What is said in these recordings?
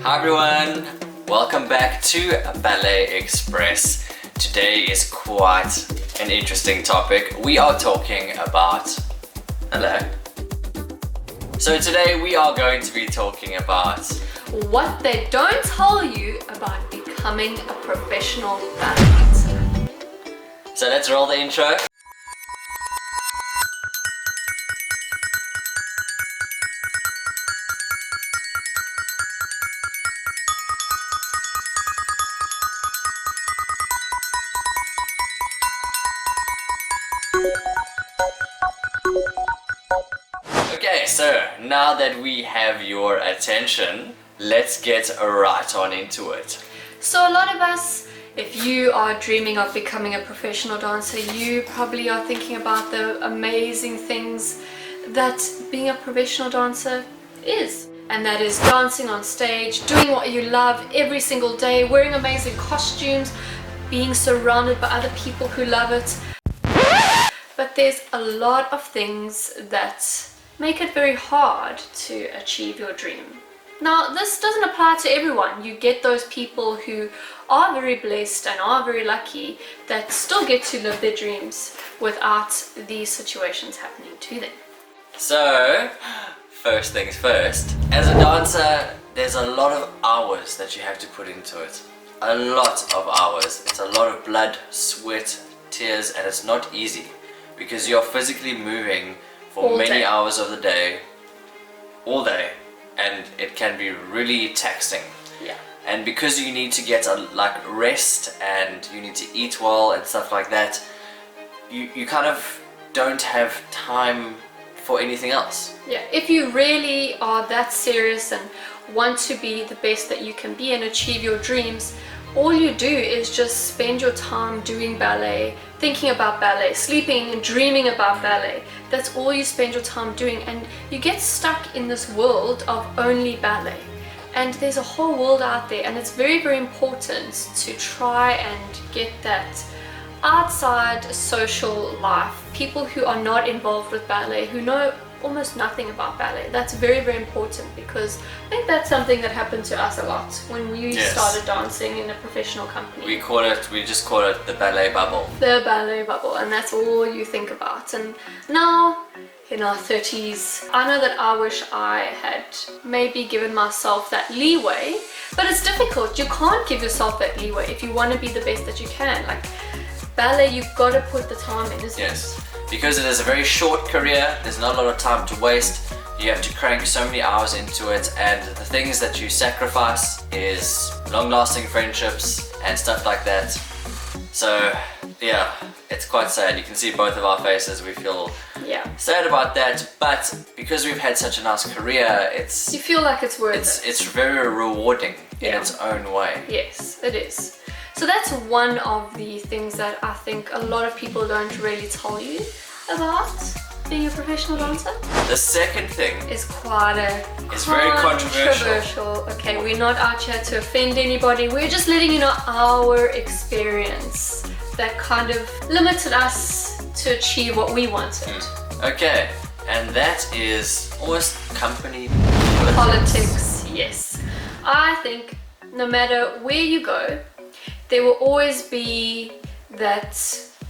Hi everyone, welcome back to Ballet Express. Today is quite an interesting topic. We are talking about... Hello. So today we are going to be talking about... what they don't tell you about becoming a professional ballet dancer. So let's roll the intro. Okay, so now that we have your attention, let's get right on into it. So a lot of us, if you are dreaming of becoming a professional dancer, you probably are thinking about the amazing things that being a professional dancer is. And that is dancing on stage, doing what you love every single day, wearing amazing costumes, being surrounded by other people who love it. But there's a lot of things that make it very hard to achieve your dream. Now, this doesn't apply to everyone. You get those people who are very blessed and are very lucky that still get to live their dreams without these situations happening to them. So, first things first, as a dancer, there's a lot of hours that you have to put into it. A lot of hours. It's a lot of blood, sweat, tears, and it's not easy because you're physically moving for many hours of the day, all day, and it can be really taxing. Yeah. And because you need to get like rest and you need to eat well and stuff like that, you kind of don't have time for anything else. Yeah, if you really are that serious and want to be the best that you can be and achieve your dreams, all you do is just spend your time doing ballet, thinking about ballet, sleeping and dreaming about ballet. That's all you spend your time doing, and you get stuck in this world of only ballet. And there's a whole world out there, and it's very, very important to try and get that outside social life. People who are not involved with ballet, who know almost nothing about ballet. That's very, very important, because I think that's something that happened to us a lot when we started dancing in a professional company. We just call it the ballet bubble. The ballet bubble, and that's all you think about. And now, in our 30s, I know that I wish I had maybe given myself that leeway, but it's difficult. You can't give yourself that leeway if you want to be the best that you can. Like ballet, you've got to put the time in, isn't it? Because it is a very short career, there's not a lot of time to waste. You have to crank so many hours into it, and the things that you sacrifice is long-lasting friendships and stuff like that. So yeah, it's quite sad. You can see both of our faces, we feel sad about that, but because we've had such a nice career, you feel like it's worth it. It's very rewarding in its own way. Yes, it is. So that's one of the things that I think a lot of people don't really tell you about being a professional dancer. The second thing is quite very controversial. Okay, we're not out here to offend anybody. We're just letting you know our experience that kind of limited us to achieve what we wanted. Okay, and that is almost company politics. Yes. I think no matter where you go, there will always be that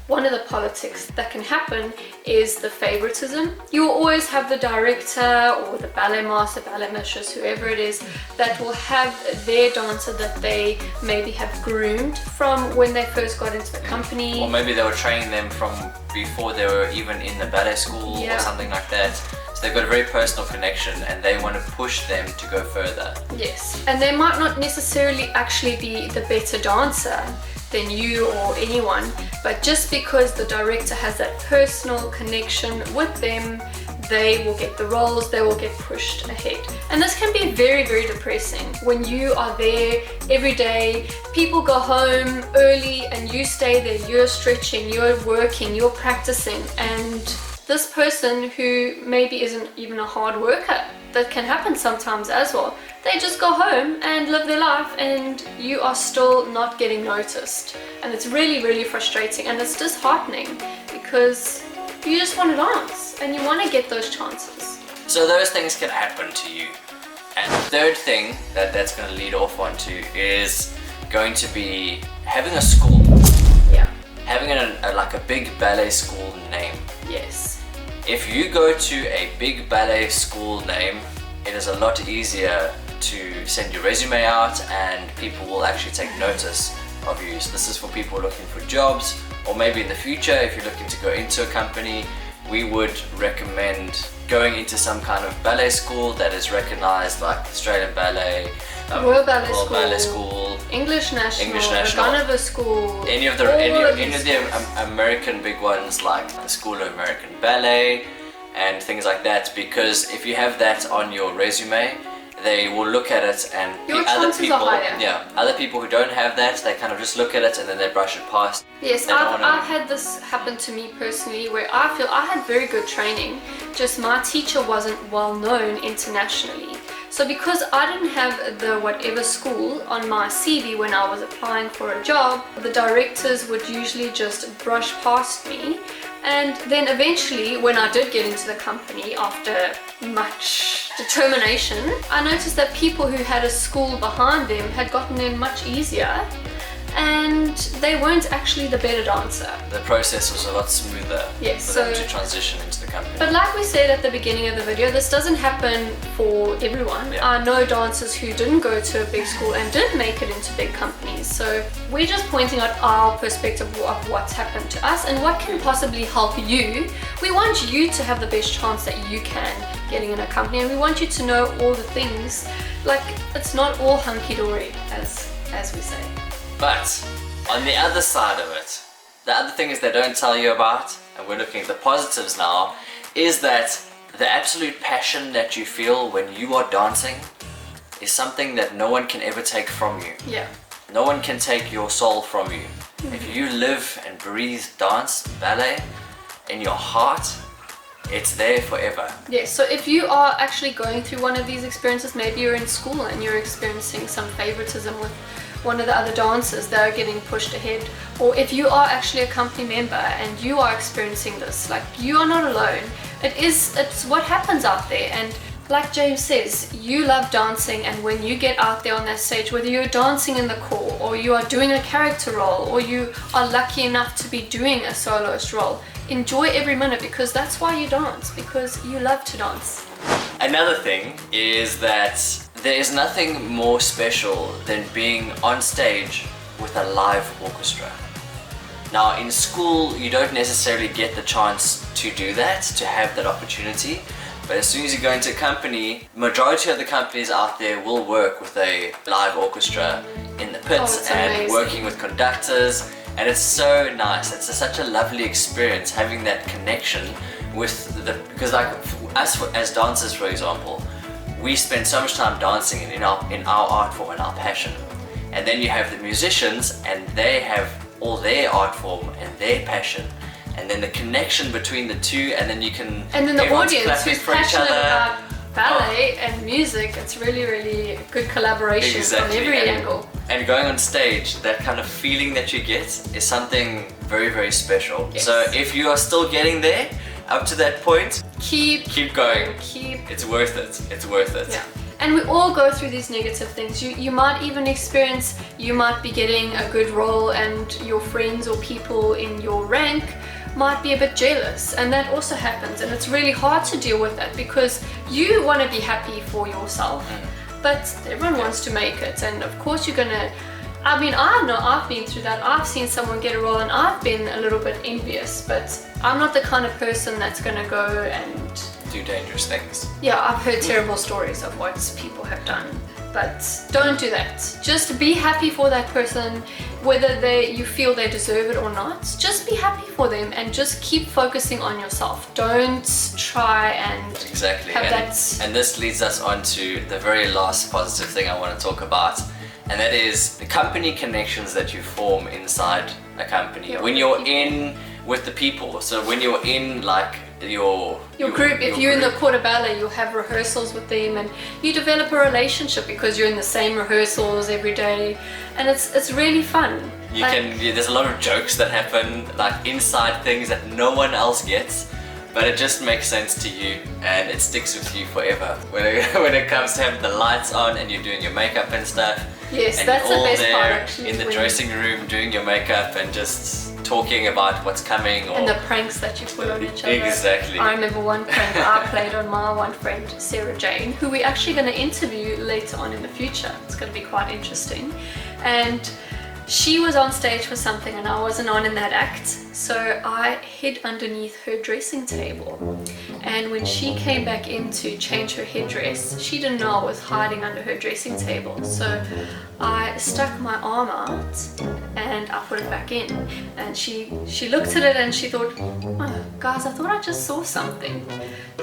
one of the politics that can happen is the favoritism. You will always have the director or the ballet master, ballet mistress, whoever it is, that will have their dancer that they maybe have groomed from when they first got into the company. Or maybe they were training them from before they were even in the ballet school or something like that. So they've got a very personal connection and they want to push them to go further. Yes, and they might not necessarily actually be the better dancer than you or anyone, but just because the director has that personal connection with them, they will get the roles, they will get pushed ahead. And this can be very, very depressing when you are there every day, people go home early and you stay there, you're stretching, you're working, you're practicing, and this person who maybe isn't even a hard worker, that can happen sometimes as well, they just go home and live their life and you are still not getting noticed. And it's really, really frustrating, and it's disheartening because you just want to dance and you want to get those chances. So those things can happen to you, And the third thing that's going to lead off onto is going to be having a school. Yeah. Having like a big ballet school name. Yes. If you go to a big ballet school name, it is a lot easier to send your resume out and people will actually take notice of you. So this is for people looking for jobs, or maybe in the future if you're looking to go into a company, we would recommend going into some kind of ballet school that is recognized, like Australian Ballet, Royal Ballet School, English National, National. Gunnever School, any of the American big ones like the School of American Ballet and things like that, because if you have that on your resume, they will look at it and your chances are higher. Other people who don't have that, they kind of just look at it and then they brush it past. Yes, I've had this happen to me personally, where I feel I had very good training, just my teacher wasn't well known internationally. So because I didn't have the whatever school on my CV when I was applying for a job, the directors would usually just brush past me. And then eventually, when I did get into the company after much determination, I noticed that people who had a school behind them had gotten in much easier, and they weren't actually the better dancer. The process was a lot smoother for them to transition into the company. But like we said at the beginning of the video, this doesn't happen for everyone. Yeah. I know dancers who didn't go to a big school and did make it into big companies. So we're just pointing out our perspective of what's happened to us and what can possibly help you. We want you to have the best chance that you can getting in a company, and we want you to know all the things. Like, it's not all hunky-dory, as we say. But on the other side of it, the other things they don't tell you about, and we're looking at the positives now, is that the absolute passion that you feel when you are dancing is something that no one can ever take from you. Yeah. No one can take your soul from you. If you live and breathe dance, ballet, in your heart, it's there forever. Yes, so if you are actually going through one of these experiences, maybe you're in school and you're experiencing some favoritism with one of the other dancers that are getting pushed ahead, or if you are actually a company member and you are experiencing this, like, you are not alone. It's what happens out there, and like James says, you love dancing, and when you get out there on that stage, whether you're dancing in the core or you are doing a character role or you are lucky enough to be doing a soloist role, enjoy every minute, because that's why you dance, because you love to dance. Another thing is that there is nothing more special than being on stage with a live orchestra. Now, in school, you don't necessarily get the chance to do that, to have that opportunity. But as soon as you go into a company, majority of the companies out there will work with a live orchestra in the pits and amazing. Working with conductors. And it's so nice. It's such a lovely experience having that connection with because like us as dancers, for example, we spend so much time dancing in our art form and our passion. And then you have the musicians, and they have all their art form and their passion. And then the connection between the two, and then you can... And then the everyone's audience clapping who's for each passionate other. about ballet and music, it's really, really good collaboration from every angle. And going on stage, that kind of feeling that you get is something very, very special. Yes. So if you are still getting there, up to that point, Keep going. Keep. It's worth it. It's worth it. Yeah. And we all go through these negative things. You might even experience, you might be getting a good role and your friends or people in your rank might be a bit jealous, and that also happens, and it's really hard to deal with that because you want to be happy for yourself, but everyone wants to make it, and of course you're gonna, I mean, I know I've been through that. I've seen someone get a role and I've been a little bit envious, but I'm not the kind of person that's gonna go and do dangerous things. Yeah, I've heard terrible stories of what people have done, but don't do that. Just be happy for that person, whether you feel they deserve it or not. Just be happy for them and just keep focusing on yourself. Don't try and exactly. have And this leads us on to the very last positive thing I want to talk about, and that is the company connections that you form inside a company. When you're in with the people, so when you're in like your group, if you're in the quarter ballet, you'll have rehearsals with them and you develop a relationship because you're in the same rehearsals every day, and it's really fun. There's a lot of jokes that happen, like inside things that no one else gets, but it just makes sense to you and it sticks with you forever. When it comes to having the lights on and you're doing your makeup and stuff. Yes, and that's the you're all best part there actually. in the when- dressing room doing your makeup and just talking about what's coming. Or And the pranks that you pull on each other. Exactly. I remember one prank I played on my one friend, Sarah Jane, who we're actually going to interview later on in the future. It's going to be quite interesting. And she was on stage for something and I wasn't on in that act. So I hid underneath her dressing table. And when she came back in to change her headdress, she didn't know I was hiding under her dressing table. So I stuck my arm out and I put it back in. And she looked at it and she thought, oh, guys, I thought I just saw something.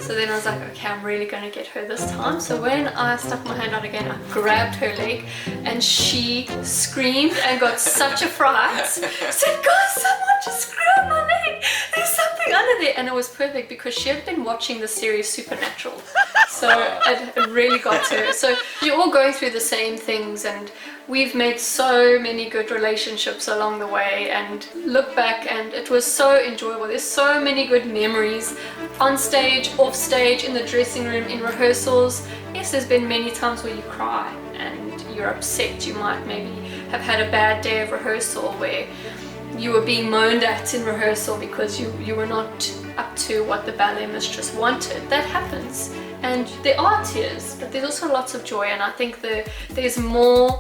So then I was like, okay, I'm really going to get her this time. So when I stuck my hand out again, I grabbed her leg and she screamed and got such a fright. Said, guys, someone just grabbed my leg. There's something under there. And it was perfect because she had been watching the series Supernatural. So it really got to her. So you're all going through the same things and we've made so many good relationships along the way and look back and it was so enjoyable. There's so many good memories on stage, off stage, in the dressing room, in rehearsals. Yes, there's been many times where you cry and you're upset. You might maybe have had a bad day of rehearsal where you were being moaned at in rehearsal because you were not up to what the ballet mistress wanted. That happens. And there are tears, but there's also lots of joy, and I think there's more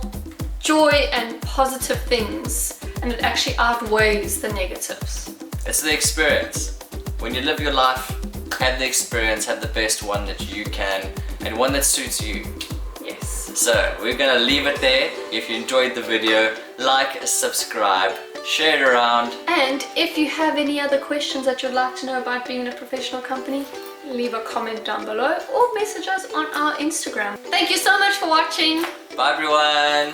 joy and positive things, and it actually outweighs the negatives. It's the experience. When you live your life, have the experience, have the best one that you can, and one that suits you. Yes. So we're gonna leave it there. If you enjoyed the video, like, subscribe, share it around. And if you have any other questions that you'd like to know about being in a professional company, leave a comment down below or message us on our Instagram. Thank you so much for watching. Bye everyone.